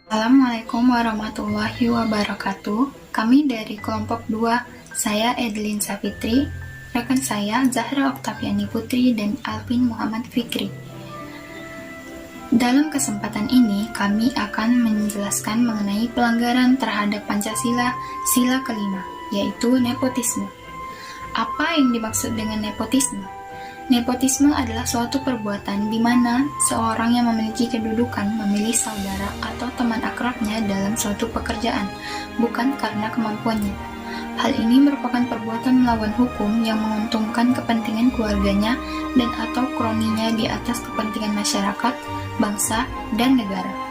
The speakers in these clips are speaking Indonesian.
Assalamualaikum warahmatullahi wabarakatuh. Kami dari kelompok 2, saya Edelin Safitri, rekan saya Zahra Oktaviani Putri dan Alvin Muhammad Fikri. Dalam kesempatan ini, kami akan menjelaskan mengenai pelanggaran terhadap Pancasila, sila kelima, yaitu nepotisme. Apa yang dimaksud dengan nepotisme? Nepotisme adalah suatu perbuatan di mana seorang yang memiliki kedudukan memilih saudara atau teman akrabnya dalam suatu pekerjaan, bukan karena kemampuannya. Hal ini merupakan perbuatan melawan hukum yang menguntungkan kepentingan keluarganya dan atau kroninya di atas kepentingan masyarakat, bangsa, dan negara.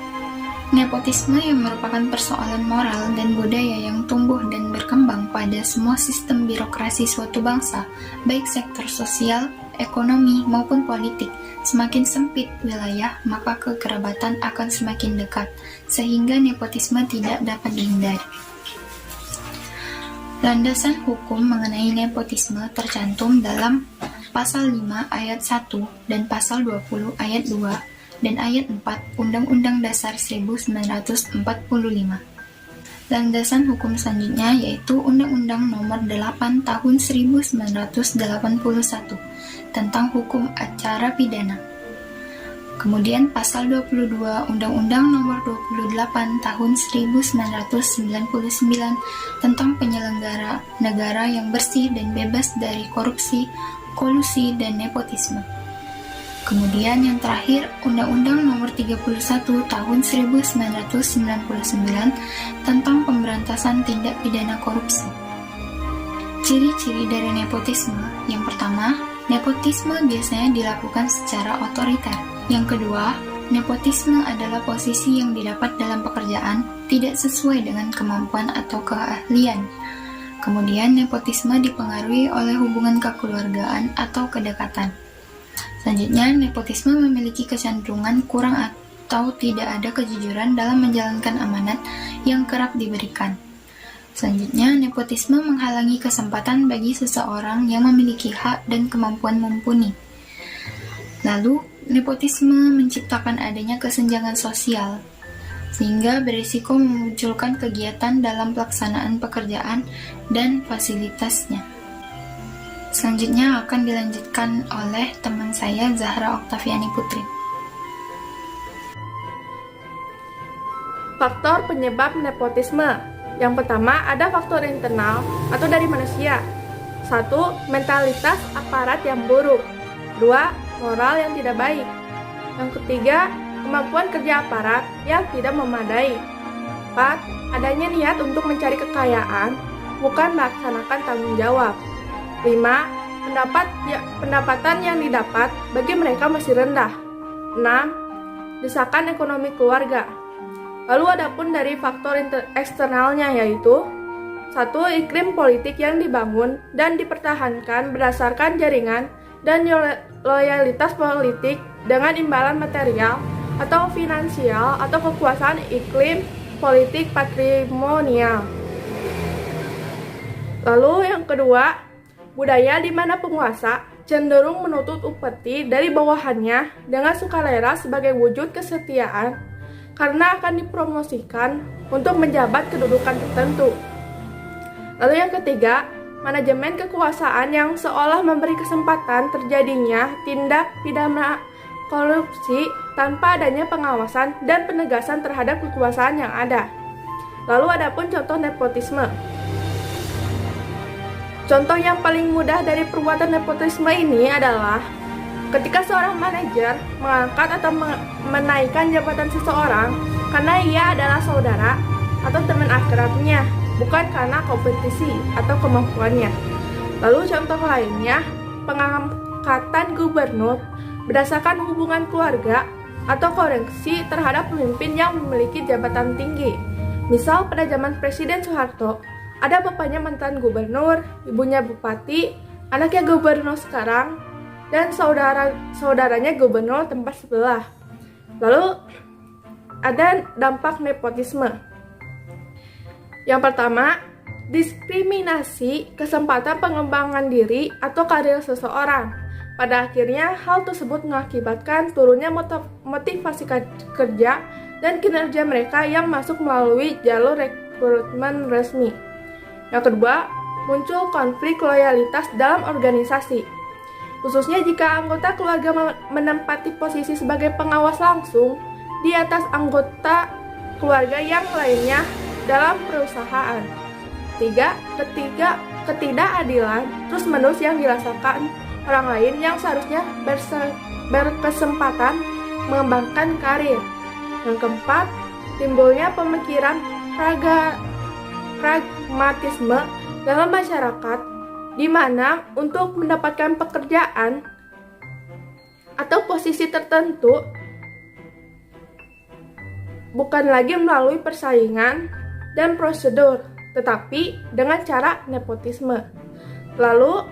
Nepotisme yang merupakan persoalan moral dan budaya yang tumbuh dan berkembang pada semua sistem birokrasi suatu bangsa, baik sektor sosial, ekonomi, maupun politik. Semakin sempit wilayah, maka kekerabatan akan semakin dekat, sehingga nepotisme tidak dapat dihindari. Landasan hukum mengenai nepotisme tercantum dalam Pasal 5 Ayat 1 dan Pasal 20 Ayat 2 dan Ayat 4 Undang-Undang Dasar 1945. Landasan hukum selanjutnya yaitu Undang-Undang Nomor 8 Tahun 1981 tentang Hukum Acara Pidana. Kemudian Pasal 22 Undang-Undang Nomor 28 Tahun 1999 tentang penyelenggara negara yang bersih dan bebas dari korupsi, kolusi, dan nepotisme. Kemudian yang terakhir, Undang-Undang Nomor 31 Tahun 1999 tentang pemberantasan tindak pidana korupsi. Ciri-ciri dari nepotisme. Yang pertama, nepotisme biasanya dilakukan secara otoriter. Yang kedua, nepotisme adalah posisi yang didapat dalam pekerjaan tidak sesuai dengan kemampuan atau keahlian. Kemudian, nepotisme dipengaruhi oleh hubungan kekeluargaan atau kedekatan. Selanjutnya, nepotisme memiliki kecenderungan kurang atau tidak ada kejujuran dalam menjalankan amanat yang kerap diberikan. Selanjutnya, nepotisme menghalangi kesempatan bagi seseorang yang memiliki hak dan kemampuan mumpuni. Lalu, nepotisme menciptakan adanya kesenjangan sosial, sehingga berisiko memunculkan kegiatan dalam pelaksanaan pekerjaan dan fasilitasnya. Selanjutnya akan dilanjutkan oleh teman saya Zahra Oktaviani Putri. Faktor penyebab nepotisme. Yang pertama, ada faktor internal atau dari manusia. 1. Mentalitas aparat yang buruk. 2. Moral yang tidak baik. Yang ketiga, kemampuan kerja aparat yang tidak memadai. 4. Adanya niat untuk mencari kekayaan, bukan melaksanakan tanggung jawab. 5. Pendapatan yang didapat bagi mereka masih rendah. 6. Desakan ekonomi keluarga. Lalu adapun dari faktor eksternalnya yaitu 1. Iklim politik yang dibangun dan dipertahankan berdasarkan jaringan dan loyalitas politik dengan imbalan material atau finansial atau kekuasaan iklim politik patrimonial. Lalu yang kedua, budaya di mana penguasa cenderung menuntut upeti dari bawahannya dengan sukarela sebagai wujud kesetiaan karena akan dipromosikan untuk menjabat kedudukan tertentu. Lalu yang ketiga, manajemen kekuasaan yang seolah memberi kesempatan terjadinya tindak pidana korupsi tanpa adanya pengawasan dan penegasan terhadap kekuasaan yang ada. Lalu adapun contoh nepotisme. Contoh yang paling mudah dari perbuatan nepotisme ini adalah ketika seorang manajer mengangkat atau menaikkan jabatan seseorang karena ia adalah saudara atau teman akrabnya, bukan karena kompetisi atau kemampuannya. Lalu contoh lainnya, pengangkatan gubernur berdasarkan hubungan keluarga atau koneksi terhadap pemimpin yang memiliki jabatan tinggi. Misal pada zaman Presiden Soeharto, ada bapaknya mantan gubernur, ibunya bupati, anaknya gubernur sekarang, dan saudaranya gubernur tempat sebelah. Lalu ada dampak nepotisme. Yang pertama, diskriminasi kesempatan pengembangan diri atau karir seseorang. Pada akhirnya, hal tersebut mengakibatkan turunnya motivasi kerja dan kinerja mereka yang masuk melalui jalur rekrutmen resmi. Yang kedua, muncul konflik loyalitas dalam organisasi, khususnya jika anggota keluarga menempati posisi sebagai pengawas langsung di atas anggota keluarga yang lainnya dalam perusahaan. Ketiga, ketidakadilan terus-menerus yang dirasakan orang lain yang seharusnya berkesempatan mengembangkan karir. Yang keempat, timbulnya pemikiran pragmatisme dalam masyarakat, di mana untuk mendapatkan pekerjaan atau posisi tertentu bukan lagi melalui persaingan dan prosedur, tetapi dengan cara nepotisme. Lalu,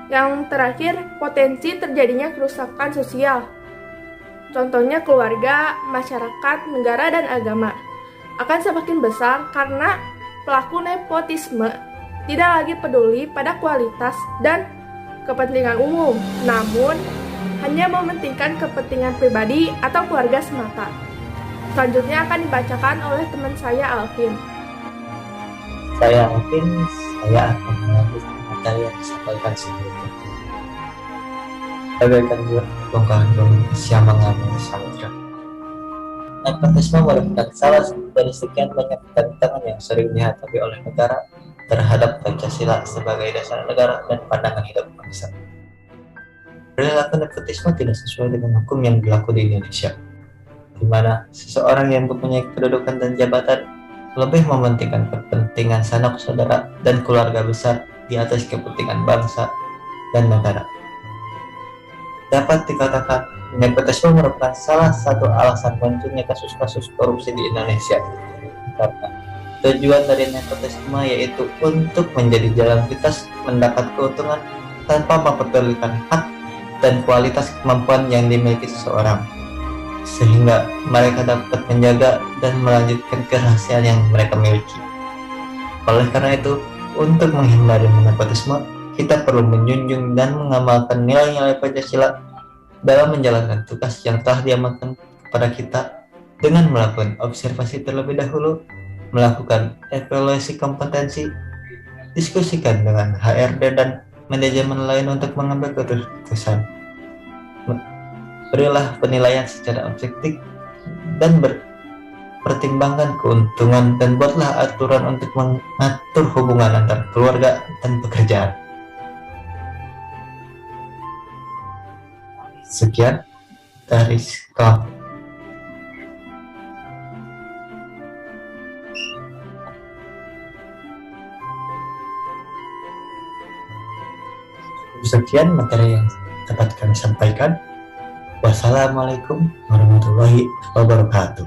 yang terakhir, potensi terjadinya kerusakan sosial. Contohnya keluarga, masyarakat, negara, dan agama akan semakin besar karena pelaku nepotisme tidak lagi peduli pada kualitas dan kepentingan umum, namun hanya mementingkan kepentingan pribadi atau keluarga semata. Selanjutnya akan dibacakan oleh teman saya, Alvin. Saya Alvin, saya akan melanjutkan materi yang disampaikan sebelumnya. Bagaikan bongkahan gunung yang mengambil samudra. Nepotisme merupakan salah satu dari sekian banyak tantangan yang sering dihadapi oleh negara terhadap Pancasila sebagai dasar negara dan pandangan hidup bangsa. Perilaku nepotisme tidak sesuai dengan hukum yang berlaku di Indonesia, di mana seseorang yang mempunyai kedudukan dan jabatan lebih mementingkan kepentingan sanak saudara dan keluarga besar di atas kepentingan bangsa dan negara. Dapat dikatakan, nepotisme merupakan salah satu alasan munculnya kasus-kasus korupsi di Indonesia. Karena tujuan dari nepotisme yaitu untuk menjadi jalan pintas mendapat keuntungan tanpa memperdulikan hak dan kualitas kemampuan yang dimiliki seseorang, sehingga mereka dapat menjaga dan melanjutkan kerahasiaan yang mereka miliki. Oleh karena itu, untuk menghindari nepotisme, kita perlu menjunjung dan mengamalkan nilai-nilai Pancasila dalam menjalankan tugas yang telah diamankan kepada kita dengan melakukan observasi terlebih dahulu, melakukan evaluasi kompetensi, diskusikan dengan HRD dan manajemen lain untuk mengambil keputusan. Berilah penilaian secara objektif dan pertimbangkan keuntungan dan buatlah aturan untuk mengatur hubungan antar keluarga dan pekerjaan. Sekian dari kamu. Sekian materi yang dapat kami sampaikan. Wassalamualaikum warahmatullahi wabarakatuh.